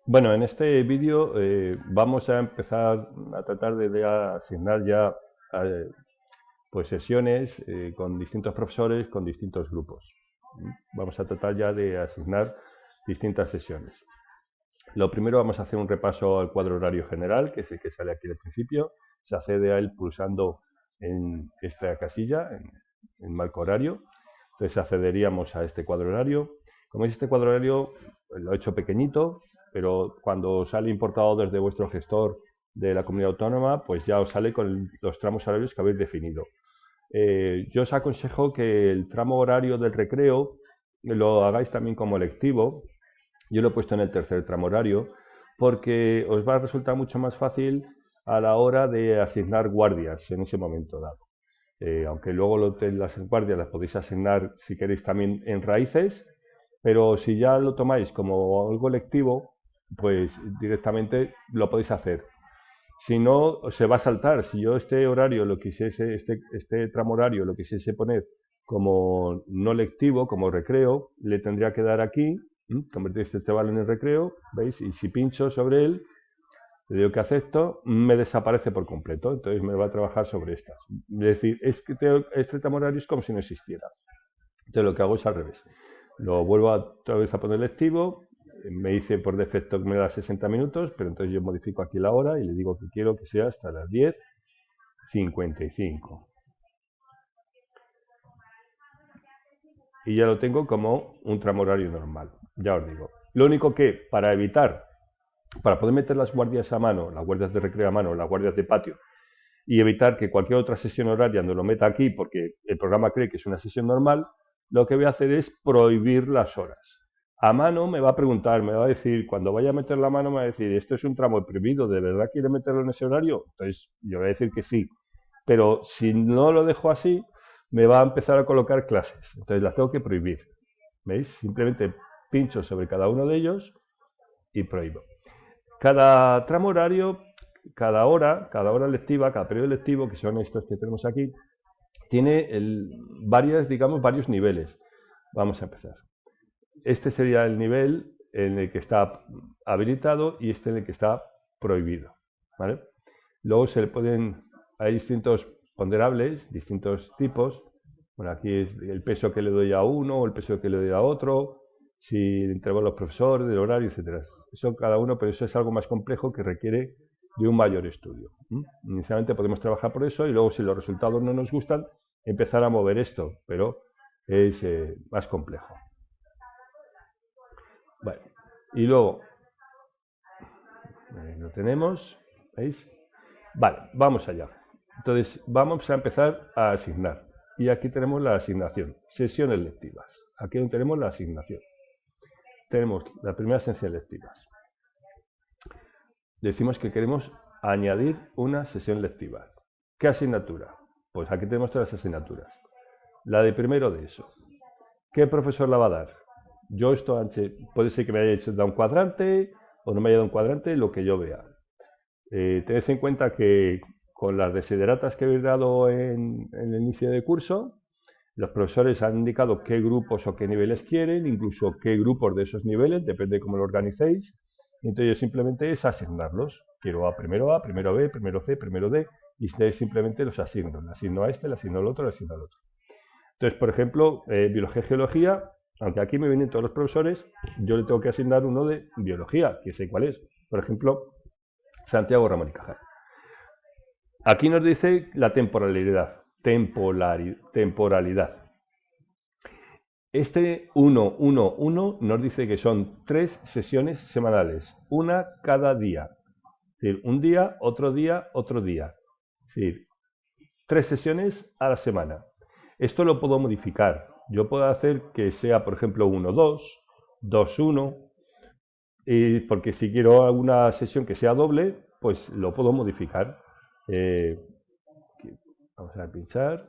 Bueno, en este vídeo vamos a empezar a tratar de asignar ya eh, pues sesiones con distintos profesores, con distintos grupos. Vamos a tratar ya de asignar distintas sesiones. Lo primero vamos a hacer un repaso al cuadro horario general, que es el que sale aquí al principio. Se accede a él pulsando en esta casilla, en marco horario. Entonces accederíamos a este cuadro horario. Como veis, este cuadro horario lo he hecho pequeñito, pero cuando sale importado desde vuestro gestor de la comunidad autónoma, pues ya os sale con los tramos horarios que habéis definido. Yo os aconsejo que el tramo horario del recreo lo hagáis también como lectivo. Yo lo he puesto en el tercer tramo horario porque os va a resultar mucho más fácil a la hora de asignar guardias en ese momento dado. Aunque luego las guardias las podéis asignar si queréis también en raíces, pero si ya lo tomáis como algo lectivo, pues directamente lo podéis hacer. Si no, se va a saltar. Si yo este horario lo quisiese, este tramo horario lo quisiese poner como no lectivo, como recreo, le tendría que dar aquí, convertir este intervalo en el recreo, ¿veis? Y si pincho sobre él, le digo que acepto, me desaparece por completo, entonces me va a trabajar sobre estas. Es decir, este tramo horario es como si no existiera. Entonces lo que hago es al revés. Lo vuelvo otra vez a poner lectivo, me dice por defecto que me da 60 minutos, pero entonces yo modifico aquí la hora y le digo que quiero que sea hasta las 10:55. Y ya lo tengo como un tramo horario normal, ya os digo. Lo único que para poder meter las guardias a mano, las guardias de recreo a mano, las guardias de patio, y evitar que cualquier otra sesión horaria no lo meta aquí porque el programa cree que es una sesión normal, lo que voy a hacer es prohibir las horas. A mano me va a preguntar, me va a decir, cuando vaya a meter la mano me va a decir, esto es un tramo prohibido, ¿de verdad quiere meterlo en ese horario? Entonces yo voy a decir que sí, pero si no lo dejo así, me va a empezar a colocar clases, entonces las tengo que prohibir. ¿Veis? Simplemente pincho sobre cada uno de ellos y prohíbo. Cada tramo horario, cada hora lectiva, cada periodo lectivo, que son estos que tenemos aquí, tiene varios niveles. Vamos a empezar. Este sería el nivel en el que está habilitado y este en el que está prohibido. ¿Vale? Luego hay distintos ponderables, distintos tipos. Bueno, aquí es el peso que le doy a uno o el peso que le doy a otro, si el intervalo del profesor, del horario, etcétera. Eso cada uno, pero eso es algo más complejo que requiere de un mayor estudio. Inicialmente podemos trabajar por eso y luego si los resultados no nos gustan, empezar a mover esto, pero es más complejo. Vale. Y luego, lo tenemos, ¿veis? Vale, vamos allá. Entonces, vamos a empezar a asignar. Y aquí tenemos la asignación, sesiones lectivas. Aquí tenemos la asignación. Tenemos la primera sesión lectivas. Decimos que queremos añadir una sesión lectiva. ¿Qué asignatura? Pues aquí tenemos todas las asignaturas. La de primero de eso. ¿Qué profesor la va a dar? Yo esto puede ser que me haya dado un cuadrante o no me haya dado un cuadrante, lo que yo vea. Tened en cuenta que con las desideratas que habéis dado en el inicio de curso, los profesores han indicado qué grupos o qué niveles quieren, incluso qué grupos de esos niveles, depende de cómo lo organicéis. Entonces simplemente es asignarlos. Quiero A, primero B, primero C, primero D, y ustedes simplemente los asigno. Le asigno a este, le asigno al otro, le asigno al otro. Entonces, por ejemplo, biología y geología, aunque aquí me vienen todos los profesores, yo le tengo que asignar uno de biología, que sé cuál es. Por ejemplo, Santiago Ramón y Cajal. Aquí nos dice la temporalidad. Temporalidad. Este 1 nos dice que son 3 sesiones semanales, una cada día. Es decir, un día, otro día, otro día. Es decir, 3 sesiones a la semana. Esto lo puedo modificar. Yo puedo hacer que sea, por ejemplo, 1-2, 2-1, porque si quiero alguna sesión que sea doble, pues lo puedo modificar. Vamos a pinchar.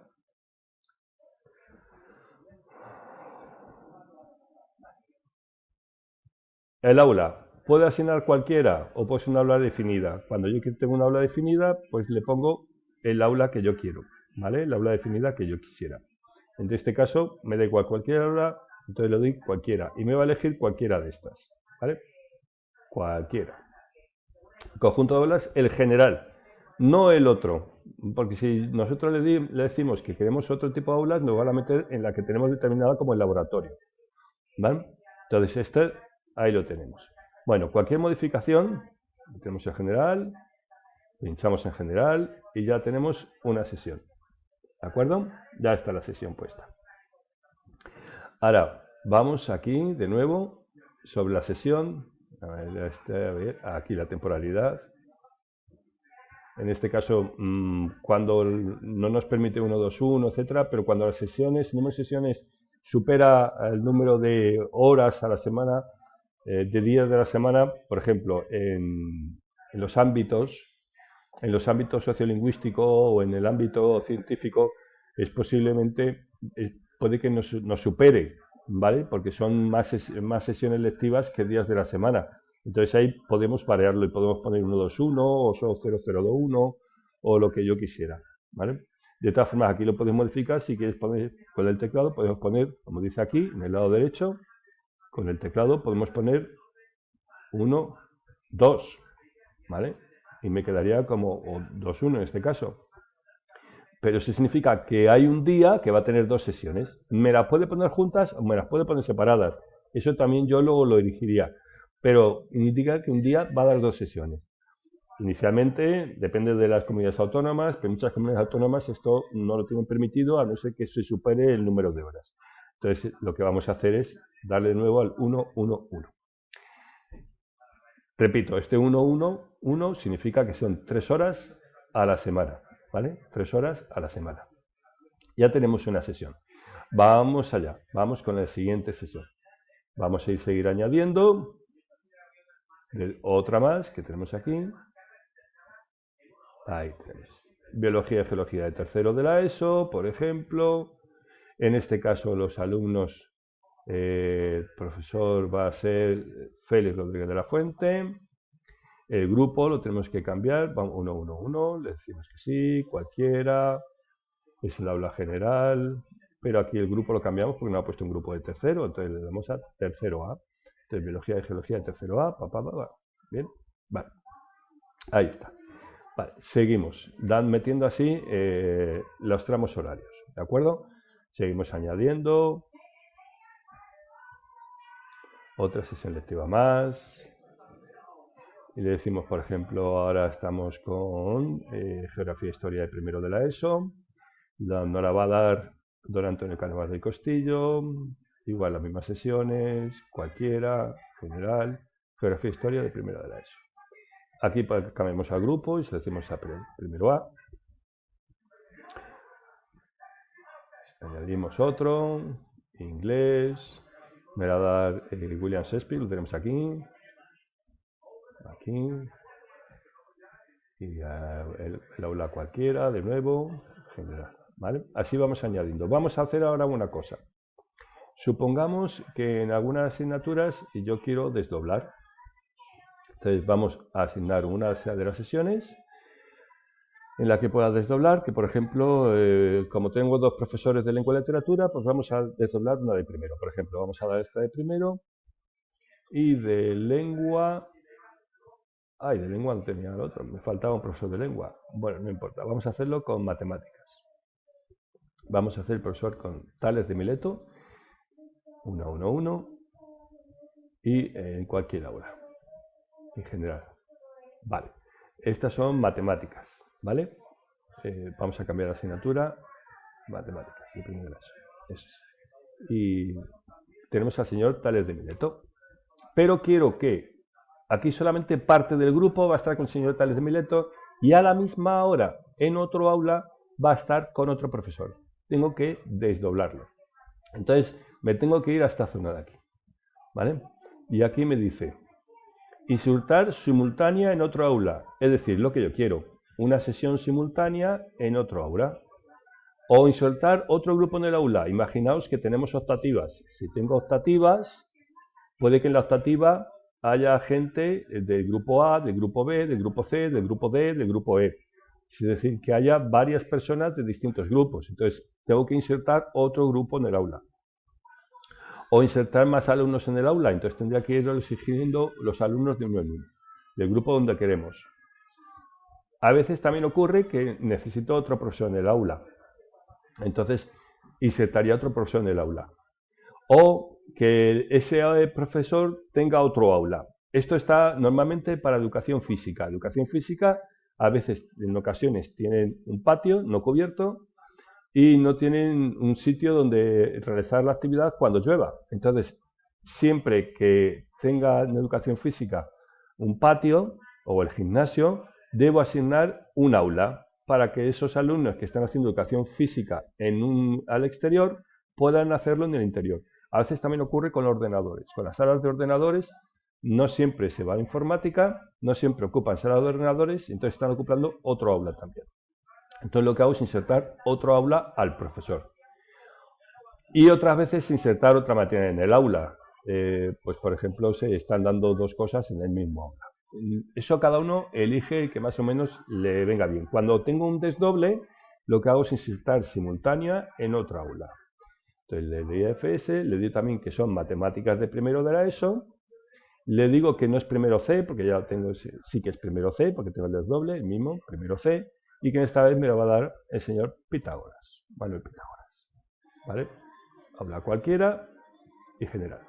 El aula. ¿Puede asignar cualquiera o puede ser una aula definida? Cuando yo tengo una aula definida, pues le pongo el aula que yo quiero, ¿vale? La aula definida que yo quisiera. En este caso, me da igual cualquier aula, entonces le doy cualquiera y me va a elegir cualquiera de estas, ¿vale? cualquiera. Conjunto de aulas, el general, no el otro, porque si nosotros le decimos que queremos otro tipo de aulas, nos van a meter en la que tenemos determinada como el laboratorio, ¿vale? Entonces ahí lo tenemos. Bueno, cualquier modificación, tenemos el general, pinchamos en general y ya tenemos una sesión, ¿de acuerdo? Ya está la sesión puesta. Ahora, vamos aquí de nuevo sobre la sesión, a ver, aquí la temporalidad. En este caso, cuando no nos permite 1, 2, 1, etcétera, pero cuando las sesiones, el número de sesiones supera el número de horas a la semana, de días de la semana, por ejemplo, en los ámbitos sociolingüístico o en el ámbito científico, es posiblemente, puede que nos supere, ¿vale? Porque son más sesiones lectivas que días de la semana. Entonces ahí podemos variarlo y podemos poner 1, 2, 1 o solo 0, 0, 2, 1 o lo que yo quisiera, ¿vale? De todas formas, aquí lo podemos modificar. Si quieres poner con el teclado, podemos poner, como dice aquí, en el lado derecho, con el teclado podemos poner 1, 2, ¿vale? Y me quedaría como 2, 1 en este caso. Pero eso significa que hay un día que va a tener 2 sesiones. Me las puede poner juntas o me las puede poner separadas. Eso también yo luego lo elegiría. Pero indica que un día va a dar 2 sesiones. Inicialmente depende de las comunidades autónomas, pero muchas comunidades autónomas esto no lo tienen permitido, a no ser que se supere el número de horas. Entonces lo que vamos a hacer es darle de nuevo al 1, 1, 1. Repito, este 1, 1, 1 significa que son 3 horas a la semana, ¿vale? 3 horas a la semana. Ya tenemos una sesión. Vamos allá, vamos con la siguiente sesión. Vamos a seguir añadiendo otra más que tenemos aquí. Ahí tenemos. Biología y geología de tercero de la ESO, por ejemplo. En este caso los alumnos, el profesor va a ser Félix Rodríguez de la Fuente. El grupo lo tenemos que cambiar, 1, 1, 1, le decimos que sí, cualquiera, es el aula general, pero aquí el grupo lo cambiamos porque no ha puesto un grupo de tercero, entonces le damos a tercero A. Entonces biología y geología de tercero A, bien, vale, ahí está. Vale, seguimos, metiendo así los tramos horarios, ¿de acuerdo? Seguimos añadiendo otra sesión lectiva más. Y le decimos, por ejemplo, ahora estamos con Geografía e Historia de primero de la ESO. Nos la va a dar don Antonio Cánovas del Costillo. Igual las mismas sesiones, cualquiera, general, Geografía e Historia de primero de la ESO. Aquí cambiamos al grupo y seleccionamos a primero A. Añadimos otro, inglés. Me va a dar William Shakespeare, lo tenemos aquí. Aquí. Y el aula cualquiera, de nuevo, general, ¿vale? Así vamos añadiendo. Vamos a hacer ahora una cosa. Supongamos que en algunas asignaturas yo quiero desdoblar. Entonces vamos a asignar una de las sesiones en la que pueda desdoblar, que por ejemplo, como tengo 2 profesores de lengua y literatura, pues vamos a desdoblar una de primero. Por ejemplo, vamos a dar esta de primero y de lengua... Ay, de lengua no tenía el otro, me faltaba un profesor de lengua. Bueno, no importa, vamos a hacerlo con matemáticas. Vamos a hacer el profesor con Tales de Mileto, 1, 1, 1, y en cualquier aula, en general. Vale, estas son matemáticas, ¿vale? Vamos a cambiar la asignatura, matemáticas, de primero de eso es. Y tenemos al señor Tales de Mileto, pero quiero que aquí solamente parte del grupo va a estar con el señor Tales de Mileto y a la misma hora en otro aula va a estar con otro profesor. Tengo que desdoblarlo. Entonces me tengo que ir a esta zona de aquí, ¿vale? Y aquí me dice insertar simultánea en otro aula, es decir, lo que yo quiero, una sesión simultánea en otro aula. O insertar otro grupo en el aula. Imaginaos que tenemos optativas. Si tengo optativas, puede que en la optativa haya gente del grupo A, del grupo B, del grupo C, del grupo D, del grupo E. Es decir, que haya varias personas de distintos grupos. Entonces, tengo que insertar otro grupo en el aula. O insertar más alumnos en el aula, entonces tendría que ir exigiendo los alumnos de uno en uno, del grupo donde queremos. A veces también ocurre que necesito otro profesor en el aula, entonces insertaría otro profesor en el aula. O que ese profesor tenga otro aula. Esto está normalmente para educación física. Educación física a veces, en ocasiones, tienen un patio no cubierto y no tienen un sitio donde realizar la actividad cuando llueva. Entonces, siempre que tenga en educación física un patio o el gimnasio, debo asignar un aula para que esos alumnos que están haciendo educación física al exterior puedan hacerlo en el interior. A veces también ocurre con los ordenadores. Con las salas de ordenadores no siempre se va a informática, no siempre ocupan salas de ordenadores, entonces están ocupando otro aula también. Entonces lo que hago es insertar otro aula al profesor. Y otras veces insertar otra materia en el aula. Pues por ejemplo se están dando dos cosas en el mismo aula. Eso cada uno elige el que más o menos le venga bien. Cuando tengo un desdoble, lo que hago es insertar simultánea en otra aula. Entonces le doy a FS, le digo también que son matemáticas de primero de la ESO, le digo que no es primero C, porque ya lo tengo, sí que es primero C, porque tengo el desdoble, el mismo, primero C, y que esta vez me lo va a dar el señor Pitágoras, Manuel Pitágoras. ¿Vale? Habla cualquiera y general.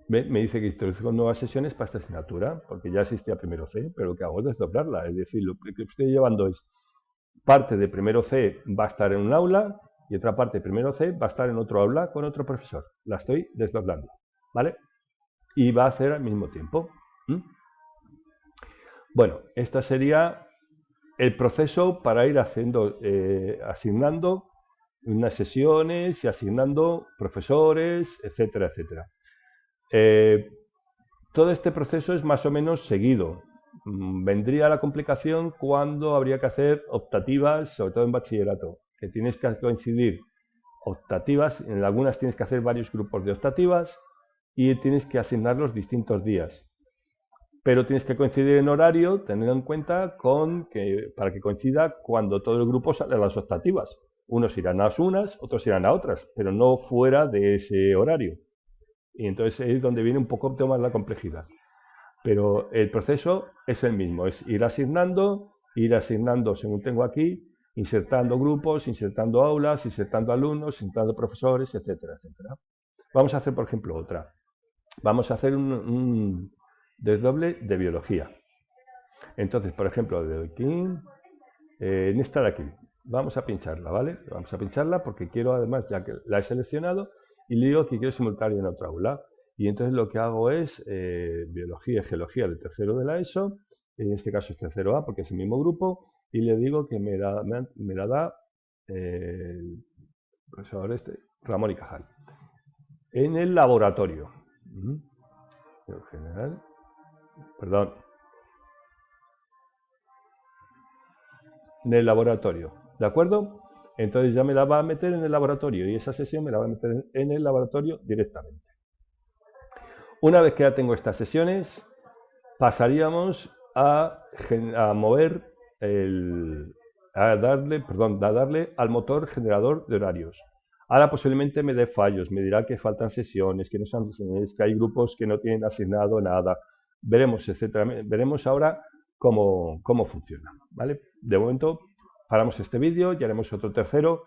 Me dice que introduzco nuevas sesiones para esta asignatura, porque ya existía primero C, pero lo que hago es desdoblarla, es decir, lo que estoy llevando es parte de primero C va a estar en un aula y otra parte de primero C va a estar en otro aula con otro profesor. La estoy desdoblando, ¿vale? Y va a hacer al mismo tiempo. Bueno, este sería el proceso para ir haciendo, asignando unas sesiones y asignando profesores, etcétera, etcétera. Todo este proceso es más o menos seguido. Vendría la complicación cuando habría que hacer optativas, sobre todo en bachillerato, que tienes que coincidir optativas, en algunas tienes que hacer varios grupos de optativas y tienes que asignarlos distintos días. Pero tienes que coincidir en horario, teniendo en cuenta para que coincida cuando todo el grupo sale a las optativas. Unos irán a unas, otros irán a otras, pero no fuera de ese horario. Y entonces es donde viene un poco más la complejidad. Pero el proceso es el mismo, es ir asignando según tengo aquí, insertando grupos, insertando aulas, insertando alumnos, insertando profesores, etcétera, etcétera. Vamos a hacer, por ejemplo, otra. Vamos a hacer un desdoble de biología. Entonces, por ejemplo, de aquí, en esta de aquí, vamos a pincharla, ¿vale? Vamos a pincharla porque quiero, además, ya que la he seleccionado, y le digo que quiero simultáneo en otra aula. Y entonces lo que hago es biología y geología de tercero de la ESO, en este caso es tercero A porque es el mismo grupo, y le digo que me la da el profesor Ramón y Cajal. En el laboratorio. General, perdón. En el laboratorio, ¿de acuerdo? Entonces ya me la va a meter en el laboratorio y esa sesión me la va a meter en el laboratorio directamente. Una vez que ya tengo estas sesiones, pasaríamos a mover a darle al motor generador de horarios. Ahora posiblemente me dé fallos, me dirá que faltan sesiones, que no son sesiones, que hay grupos que no tienen asignado nada. Veremos, etcétera. Veremos ahora cómo funciona, ¿vale? De momento paramos este vídeo y haremos otro tercero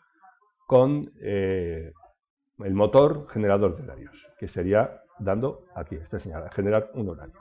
con el motor generador de horarios, que sería dando aquí esta señal, generar un horario.